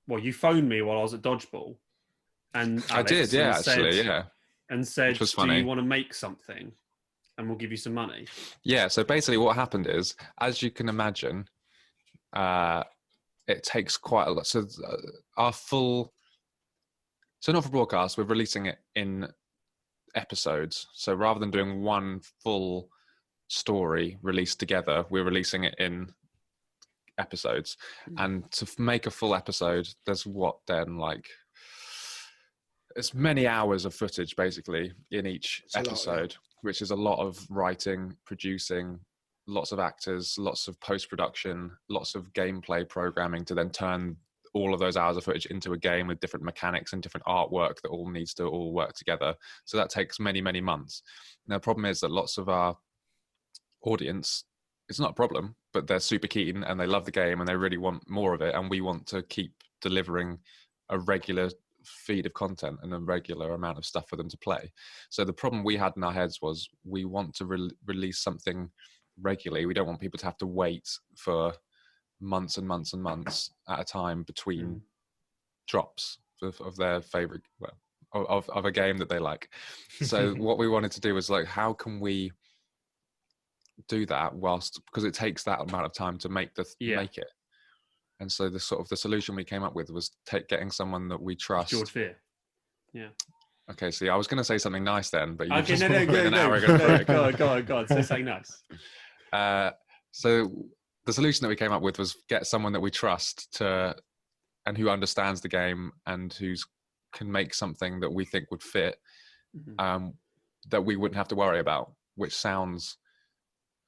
well, you phoned me while I was at dodgeball, and Alex, I did, yeah, actually, said, yeah. And said, Which was do funny. you want to make something? And we'll give you some money. Yeah, so basically what happened is, as you can imagine, it takes quite a lot. So our full... So not for broadcast, we're releasing it in episodes. So rather than doing one full story released together, we're releasing it in episodes. And to make a full episode, there's it's many hours of footage basically in each episode, which is a lot of writing, producing, lots of actors, lots of post-production, lots of gameplay programming to then turn all of those hours of footage into a game with different mechanics and different artwork that all needs to all work together. So that takes many, many months. Now, the problem is that lots of our audience, it's not a problem, but they're super keen and they love the game and they really want more of it. And we want to keep delivering a regular feed of content and a regular amount of stuff for them to play. So the problem we had in our heads was we want to release something regularly. We don't want people to have to wait for months and months and months at a time between drops of their favorite, of a game that they like. So what we wanted to do was like, how can we do that because it takes that amount of time to make it. And so the solution we came up with was getting someone that we trust. George Vere. Yeah. Okay, see, I was going to say something nice then, but you okay, just no, go on. Say something nice. So the solution that we came up with was get someone that we trust and who understands the game and can make something that we think would fit, that we wouldn't have to worry about, which sounds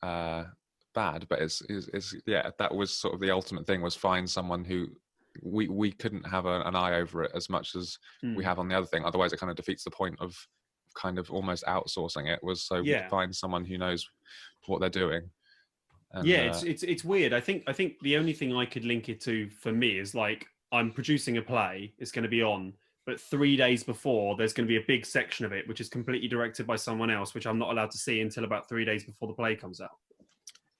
bad, but it's that was sort of the ultimate thing, was find someone who we couldn't have an eye over it as much as we have on the other thing. Otherwise it kind of defeats the point of kind of almost outsourcing it. We find someone who knows what they're doing. And, it's weird. I think the only thing I could link it to for me is like, I'm producing a play, it's going to be on, but 3 days before there's going to be a big section of it which is completely directed by someone else, which I'm not allowed to see until about 3 days before the play comes out.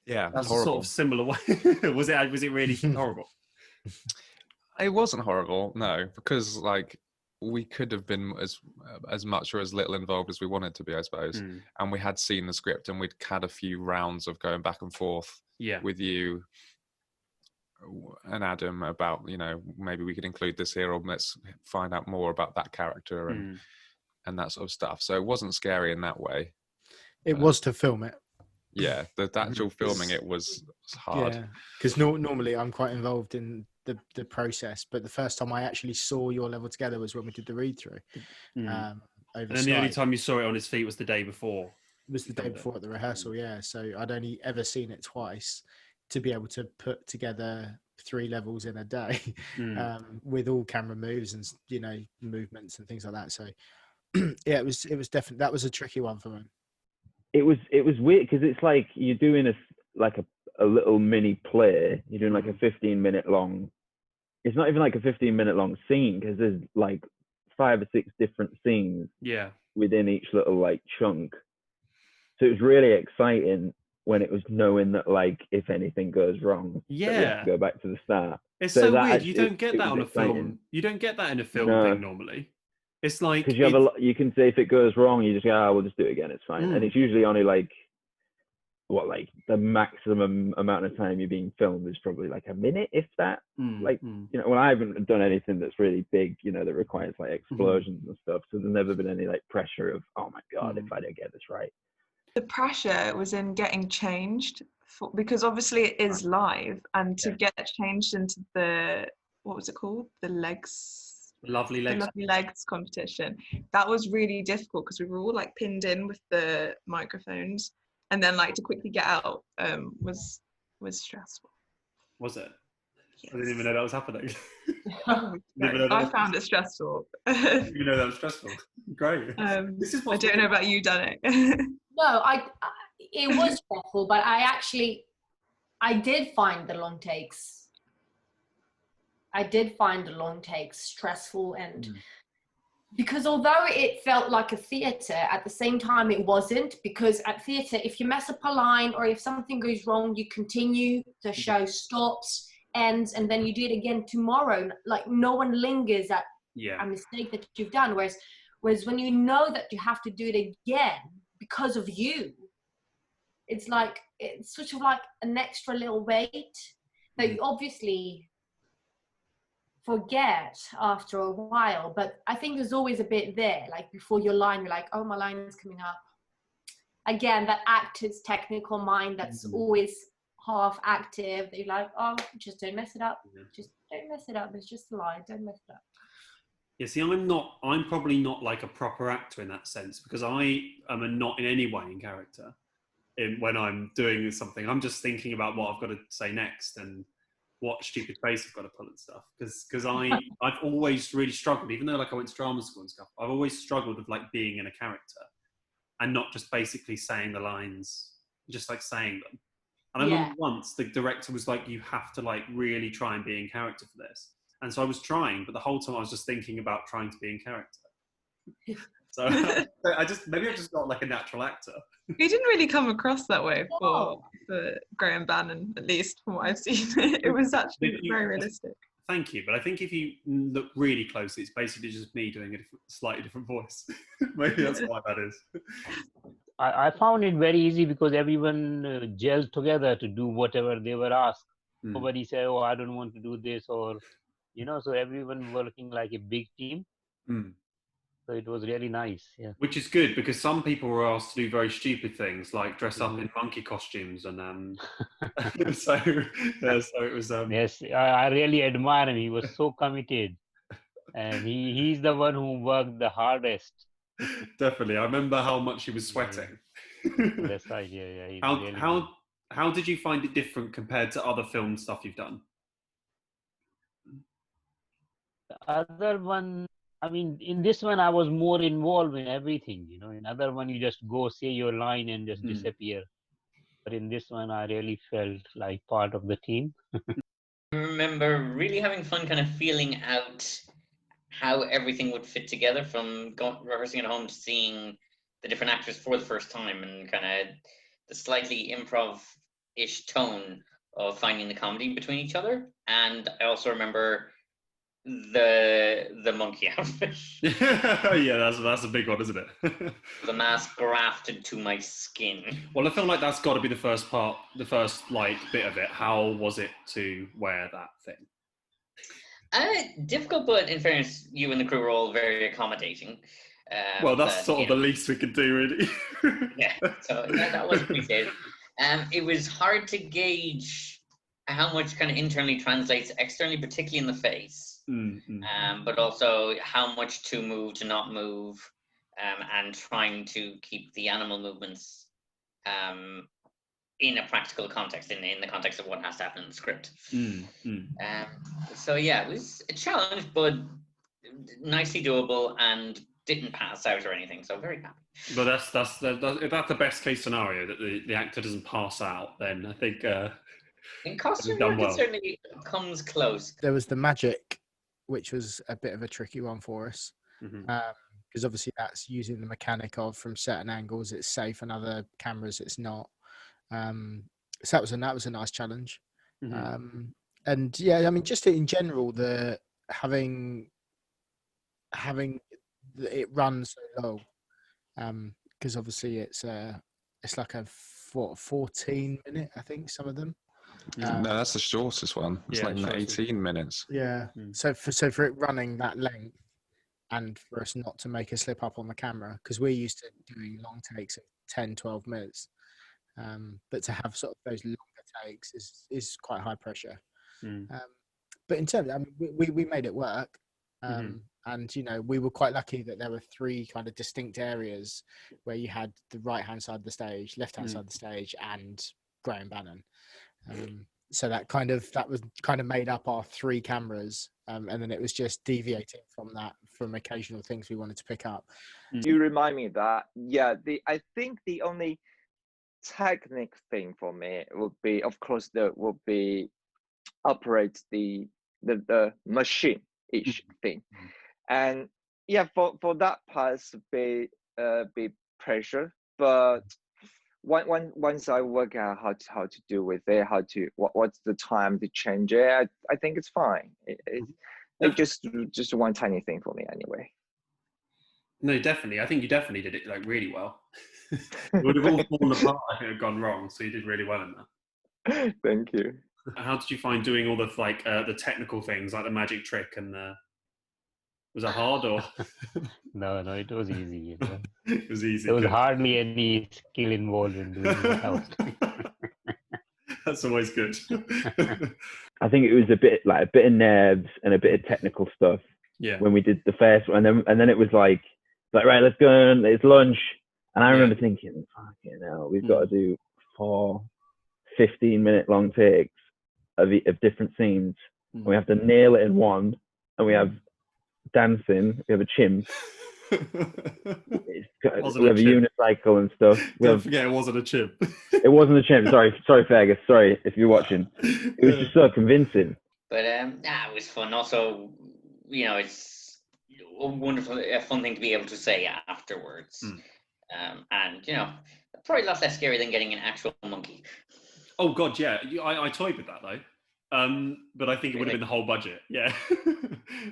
Yeah, that's horrible. a sort of similar way. Was it really horrible? It wasn't horrible, no, because like we could have been as much or as little involved as we wanted to be, I suppose. And we had seen the script and we'd had a few rounds of going back and forth with you and Adam about, maybe we could include this here, or let's find out more about that character and that sort of stuff. So it wasn't scary in that way. It was to film it. Yeah, the actual filming it was hard. Yeah, because normally I'm quite involved in the process, but the first time I actually saw your level together was when we did the read-through. And then the only time you saw it on his feet was the day before. It was the day before at the rehearsal, yeah. So I'd only ever seen it twice. To be able to put together 3 levels in a day with all camera moves and movements and things like that. So yeah, it was definitely, that was a tricky one for me. It was weird because it's like you're doing a little mini play. You're doing like a 15-minute long. It's not even like a 15-minute long scene because there's like 5 or 6 different scenes within each little like chunk. So it was really exciting when it was knowing that like if anything goes wrong, we have to go back to the start. It's so weird. You don't get that on a film. You don't get that in a film thing normally. It's like because you can say if it goes wrong, you just go, we'll just do it again. It's fine. And it's usually only like the maximum amount of time you're being filmed is probably like a minute, if that. Well, I haven't done anything that's really big, that requires like explosions and stuff. So there's never been any like pressure of, oh my God, if I don't get this right. The pressure was in getting changed because obviously it is live, and to get changed into what was it called? The Lovely Legs competition. That was really difficult because we were all like pinned in with the microphones, and then like to quickly get out was stressful. Was it? Yes. I didn't even know that was happening. I found it stressful. You know that was stressful. Great. I don't know about you, Danay. No, it was stressful, but I did find the long takes. Stressful, and because although it felt like a theatre, at the same time it wasn't, because at theatre, if you mess up a line or if something goes wrong, you continue, the show stops, ends and then you do it again tomorrow. Like no one lingers at a mistake that you've done. Whereas when you know that you have to do it again because of you, it's like, it's sort of like an extra little weight that you obviously forget after a while. But I think there's always a bit there, like before your line, you're like, oh, my line is coming up. Again, that actor's technical mind that's always half active. They're like, oh, just don't mess it up. Just don't mess it up. It's just a line. Don't mess it up. Yeah, see, I'm probably not like a proper actor in that sense, because I am not in any way in character when I'm doing something. I'm just thinking about what I've got to say next and what stupid face I've got to pull and stuff. Because I've always really struggled, even though like I went to drama school and stuff, I've always struggled with like being in a character and not just basically saying the lines, just like saying them. And I remember once the director was like, you have to like really try and be in character for this. And so I was trying, but the whole time I was just thinking about trying to be in character. So maybe I just got like a natural actor. He didn't really come across that way for Graham Bannon, at least from what I've seen. It was actually very realistic. Thank you, but I think if you look really closely, it's basically just me doing a slightly different voice. Maybe that's why that is. I found it very easy because everyone gelled together to do whatever they were asked. Nobody said, oh, I don't want to do this, or, so everyone working like a big team. So it was really nice, yeah. Which is good, because some people were asked to do very stupid things, like dress up in monkey costumes, and so it was. Yes, I really admire him. He was so committed, and he's the one who worked the hardest. Definitely, I remember how much he was sweating. That's right. Yeah. How did you find it different compared to other film stuff you've done? The other one, I mean, in this one, I was more involved in everything, In other one, you just go say your line and just disappear. But in this one, I really felt like part of the team. I remember really having fun kind of feeling out how everything would fit together, from rehearsing at home to seeing the different actors for the first time, and kind of the slightly improv-ish tone of finding the comedy between each other. And I also remember the monkey outfit. Yeah, that's a big one, isn't it? The mask grafted to my skin. Well, I feel like that's got to be the first like bit of it. How was it to wear that thing? Difficult, but in fairness, you and the crew were all very accommodating. Well, that's sort of the least we could do, really. Yeah, so that was appreciated. It was hard to gauge how much kind of internally translates externally, particularly in the face. But also how much to move, to not move, and trying to keep the animal movements in a practical context, in the context of what has to happen in the script. So yeah, it was a challenge, but nicely doable, and didn't pass out or anything, so very happy. But that's if that's the best case scenario, that the actor doesn't pass out, then I think in costume work it certainly comes close. There was the magic, which was a bit of a tricky one for us, because obviously that's using the mechanic of, from certain angles it's safe and other cameras it's not. So that was a nice challenge. And yeah, I mean, just in general, the having it run so low, because obviously it's like a 14 minute, I think, some of them. No, that's the shortest one. It's like 18 minutes. Yeah. So for it running that length, and for us not to make a slip up on the camera, because we're used to doing long takes of 10, 12 minutes. But to have sort of those longer takes is quite high pressure. But in terms, I mean, we made it work. And, we were quite lucky that there were three kind of distinct areas where you had the right-hand side of the stage, left-hand side of the stage, and Graham Bannon. So that was kind of made up our three cameras. And then it was just deviating from that, from occasional things we wanted to pick up. You remind me that, I think the only technical thing for me would be, of course, operate the machine-ish thing. And for that part be pressure, but once I work out how to do with it, what's the time to change it, I think it's fine. It's just one tiny thing for me anyway. No, definitely. I think you definitely did it like really well. It would have all fallen apart if it had gone wrong. So you did really well in that. Thank you. How did you find doing all the the technical things like the magic trick and the? Was it hard or? No, it was easy. You know? It was easy. There was hardly any skill involved in doing the house. That's always good. I think it was a bit of nerves and a bit of technical stuff. Yeah. When we did the first one, and then it was like right, let's go. It's lunch, and I remember thinking, fucking hell, we've got to do 4 15-minute long takes of different scenes. And we have to nail it in one, and we have dancing. We have a chimp. We have a unicycle and stuff. Don't forget, it wasn't a chimp. It wasn't a chimp. Sorry, Fergus. Sorry if you're watching. It was just so convincing. But it was fun. Also, you know, it's a wonderful, fun thing to be able to say afterwards. And you know, probably a lot less scary than getting an actual monkey. Oh God, yeah. I toyed with that though. But I think it would have been the whole budget. Yeah.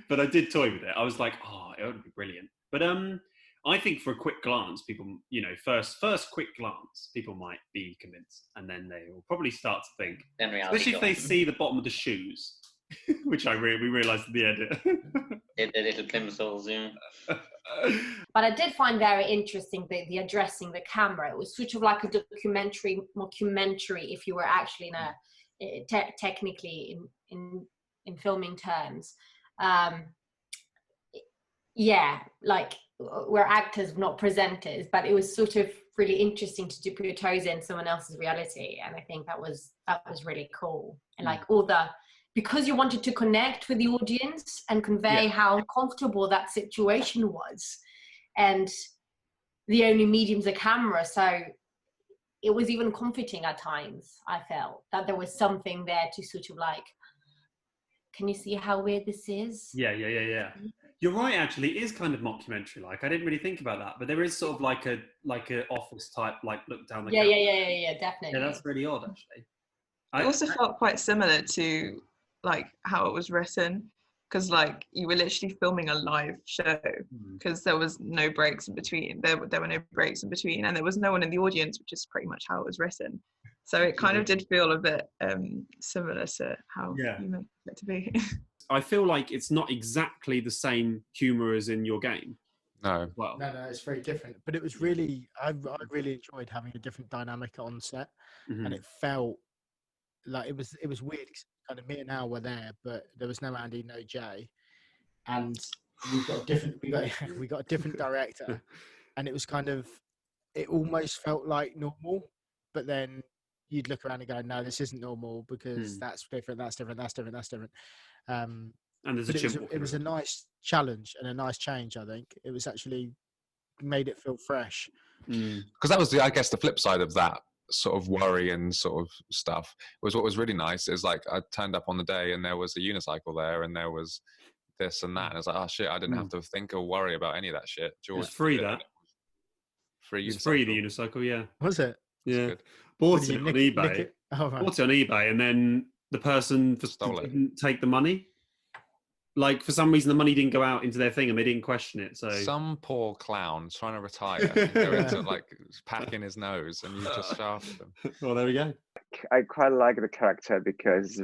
But I did toy with it. I was like, oh, it would be brilliant. But I think for a quick glance, people, you know, first quick glance, people might be convinced, and then they will probably start to think, especially if they see the bottom of the shoes, which we realised at the end. The little plimsolls, yeah. But I did find very interesting the addressing the camera. It was sort of like a mockumentary, if you were actually in a technically in filming terms. Like we're actors, not presenters, but it was sort of really interesting to dip your toes in someone else's reality, and I think that was really cool. And like because you wanted to connect with the audience and convey how uncomfortable that situation was, and the only medium's a camera, so it was even comforting at times. I felt that there was something there to sort of like, can you see how weird this is? Yeah. You're right, actually. It is kind of mockumentary-like. I didn't really think about that, but there is sort of like a office type, like look down the camera. Yeah, definitely. Yeah, that's really odd, actually. I also felt quite similar to like how it was written, because like you were literally filming a live show, because there was no breaks in between. There were no breaks in between, and there was no one in the audience, which is pretty much how it was written. So it kind of did feel a bit similar to how you meant it to be. I feel like it's not exactly the same humour as in your game. No. Well, no, it's very different. But it was really, I really enjoyed having a different dynamic on set, and it felt like it was weird. Kind of me and Al were there, but there was no Andy, no Jay, and we got a different director, and it was kind of, it almost felt like normal, but then you'd look around and go, no, this isn't normal because that's different. And it was a nice challenge and a nice change. I think it was actually made it feel fresh. Because that was I guess the flip side of that sort of worry and sort of stuff was what was really nice is like I turned up on the day and there was a unicycle there and there was this and that, and it's like, oh shit, I didn't have to think or worry about any of that shit. George, it was free. That free. It's free, the unicycle. Yeah. Was it? Yeah. Bought it on eBay. Bought it on eBay, and then the person didn't take the money. Like for some reason, the money didn't go out into their thing, and they didn't question it. So some poor clown trying to retire and go into like packing his nose, and you just shafted him. Well, there we go. I quite like the character because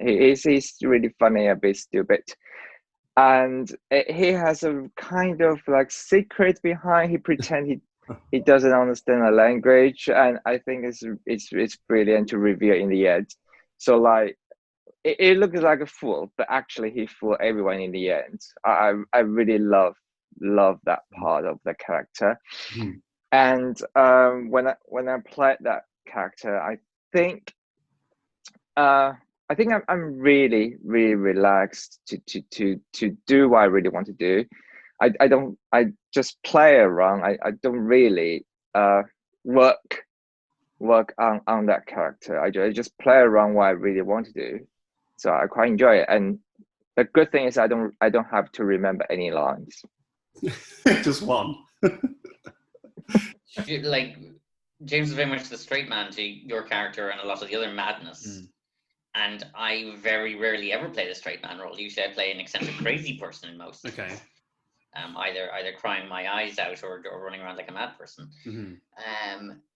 he's really funny, a bit stupid, and he has a kind of like secret behind. He pretend he doesn't understand the language, and I think it's brilliant to reveal in the end. So like. It looks like a fool, but actually he fooled everyone in the end. I really love that part of the character. And when I played that character, I think I'm really relaxed to do what I really want to do. I just play around. I don't really work on that character. I just play around what I really want to do. So I quite enjoy it, and the good thing is I don't have to remember any lines. Just one. Like James is very much the straight man to your character and a lot of the other madness. And I very rarely ever play the straight man role. Usually I play an eccentric crazy person in most things. Okay. Either crying my eyes out or running around like a mad person.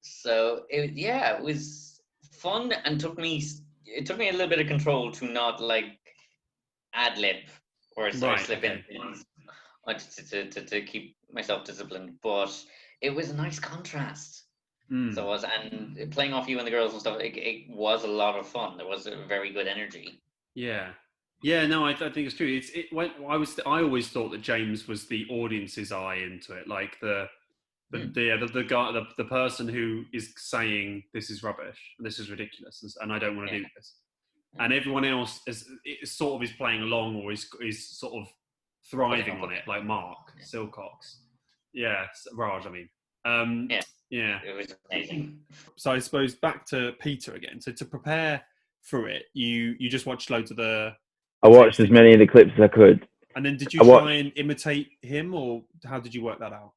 So it was fun and it took me a little bit of control to not like ad lib or slip in things to keep myself disciplined. But it was a nice contrast. So it was, and playing off you and the girls and stuff, it was a lot of fun. There was a very good energy. Yeah. No, I think it's true. I always thought that James was the audience's eye into it, like the guy, the person who is saying this is rubbish, this is ridiculous, and I don't want to do this, and everyone else is sort of playing along or is sort of thriving on it, like Mark, Silcox, Raj. I mean, it was amazing. So I suppose back to Peter again. So to prepare for it, you just watched loads of the. I watched as many of the clips as I could. And then did you try and imitate him, or how did you work that out?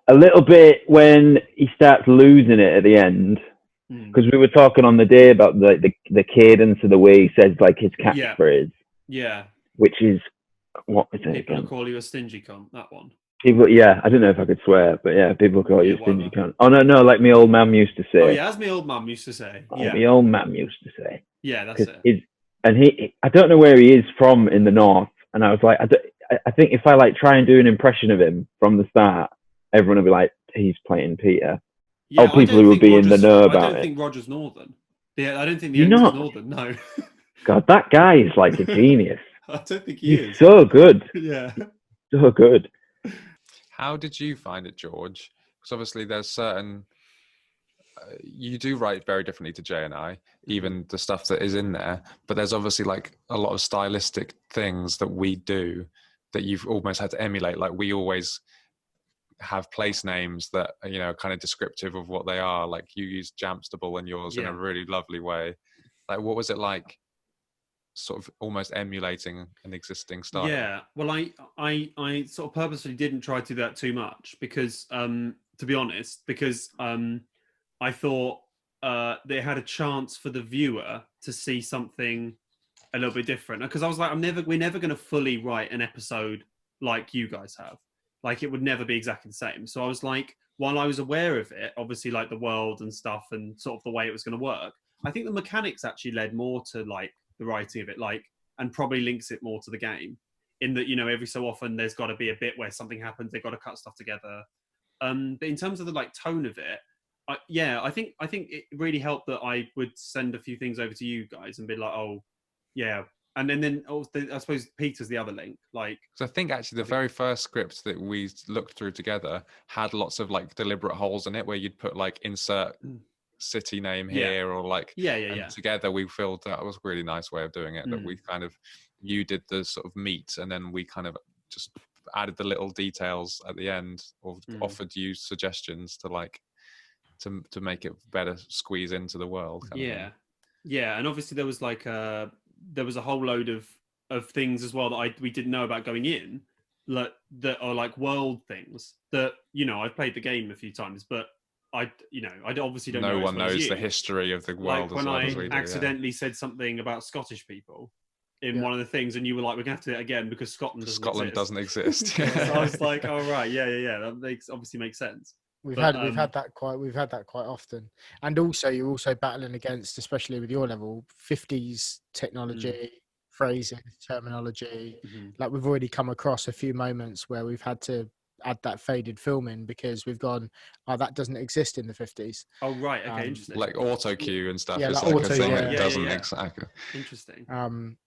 A little bit when he starts losing it at the end, because we were talking on the day about the cadence of the way he says like his catchphrase. Yeah. Which is, what was it People again? call you a stingy cunt, that one. People, I don't know if I could swear, but people call you a stingy cunt. Oh no, like my old mum used to say. Oh yeah, as my old mum used to say. My old mum used to say. Yeah, that's it. And I don't know where he is from in the north, and I was like, I think if I like try and do an impression of him from the start, everyone will be like, he's playing Peter. Yeah, people who will be in the know about it. I don't think Roger's Northern. Yeah, I don't think the actor's Northern. No. God, that guy is like a genius. I don't think he is. He's so good. Yeah. So good. How did you find it, George? Because obviously there's certain... you do write very differently to Jay and I, even the stuff that is in there. But there's obviously like a lot of stylistic things that we do that you've almost had to emulate. Like we always have place names that are, you know, kind of descriptive of what they are. Like you use Jamstable in yours in a really lovely way. Like what was it like sort of almost emulating an existing style? Yeah, well, I sort of purposely didn't try to do that too much because, to be honest, I thought they had a chance for the viewer to see something a little bit different. Because I was like, we're never going to fully write an episode like you guys have. Like it would never be exactly the same. So I was like, while I was aware of it, obviously like the world and stuff and sort of the way it was going to work, I think the mechanics actually led more to like the writing of it, like, and probably links it more to the game in that, you know, every so often there's got to be a bit where something happens, they've got to cut stuff together. But in terms of the like tone of it, I think it really helped that I would send a few things over to you guys and be like, oh, yeah. And then I suppose Peter's the other link. Like, so I think actually the very first script that we looked through together had lots of like deliberate holes in it where you'd put like insert city name here or like together we filled that was a really nice way of doing it. That we kind of, you did the sort of meat and then we kind of just added the little details at the end or offered you suggestions to like to make it better squeeze into the world. And obviously there was like there was a whole load of things as well that we didn't know about going in, like that are like world things that, you know, I've played the game a few times, but I obviously don't know. No one knows the history of the world. Like when I accidentally said something about Scottish people in one of the things, and you were like, "We're gonna have to do it again because Scotland doesn't exist." So I was like, "Oh right, yeah, that obviously makes sense." We've had that quite often, and also you're also battling against, especially with your level, 50s technology, phrasing, terminology. Like we've already come across a few moments where we've had to add that faded film in because we've gone, oh, that doesn't exist in the 50s. Oh right, okay, interesting. Like auto cue and stuff. Yeah, it's like like auto, a thing that doesn't exactly. Interesting.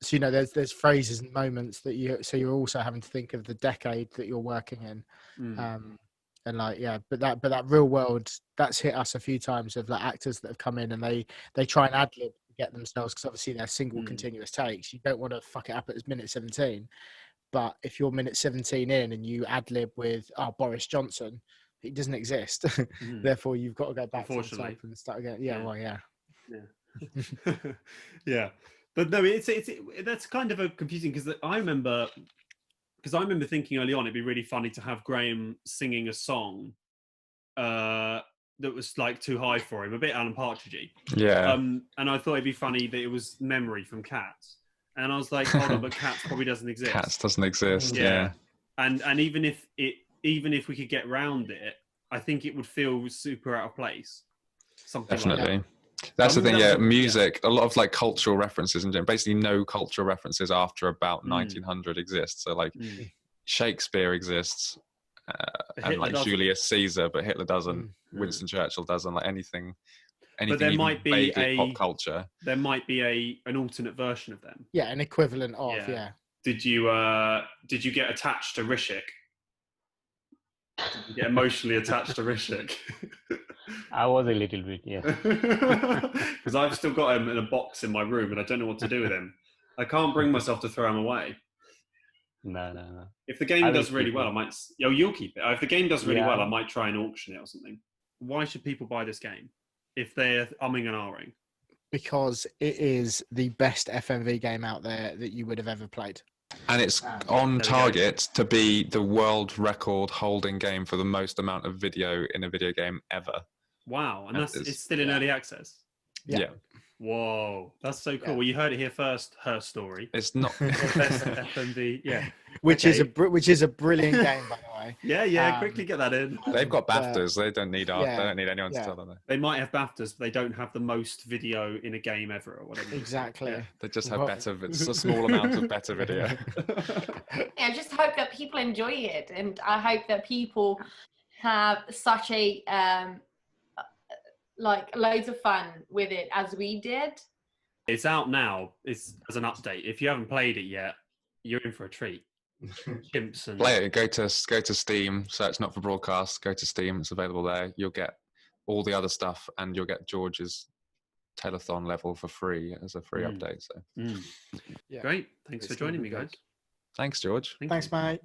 So you know, there's phrases and moments that you're also having to think of the decade that you're working in. And like, but that real world, that's hit us a few times of like actors that have come in and they try and ad-lib to get themselves, because obviously they're single continuous takes. You don't want to fuck it up at minute 17. But if you're minute 17 in and you ad-lib with Boris Johnson, it doesn't exist. Therefore, you've got to go back to the top and start again. Yeah. But no, it's that's kind of a confusing because I remember thinking early on it'd be really funny to have Graham singing a song that was like too high for him, a bit Alan Partridgey. Yeah. And I thought it'd be funny that it was memory from Cats, and I was like, hold on, but Cats probably doesn't exist. Cats doesn't exist. Yeah. And even if we could get round it, I think it would feel super out of place. Something Definitely. like that. That's the thing, yeah. Music, a lot of like cultural references, and basically no cultural references after about 1900 exist. So like Shakespeare exists, and like Julius Caesar, but Hitler doesn't. Winston Churchill doesn't. Like anything but there might be pop culture. There might be an alternate version of them. Yeah, an equivalent of. Yeah. Did you get attached to Rishik? Did you get emotionally attached to Rishik? I was a little bit, yeah. Because I've still got him in a box in my room, and I don't know what to do with him. I can't bring myself to throw him away. No. If the game does really well, I might. You'll keep it. If the game does really well, I might try and auction it or something. Why should people buy this game if they're umming and ahhing? Because it is the best FMV game out there that you would have ever played. And it's on target to be the world record holding game for the most amount of video in a video game ever. Wow. And it's still in early access? Yeah. Whoa, that's so cool. Well, you heard it here first, her story. It's not best FMV, which is a brilliant game, by the way. Yeah, quickly get that in. They've got BAFTAs. They don't need they don't need anyone to tell them that. They might have BAFTAs, but they don't have the most video in a game ever or whatever. Exactly. They just have better. It's a small amount of better video. I just hope that people enjoy it, and I hope that people have such a like loads of fun with it as we did. It's out now. It's as an update. If you haven't played it yet, you're in for a treat. Chimps and play it. Go to Steam. Search Not for Broadcast. Go to Steam. It's available there. You'll get all the other stuff, and you'll get George's telethon level for free as a free update. So great. Thanks for joining me, guys. Thanks, George. Thanks, mate.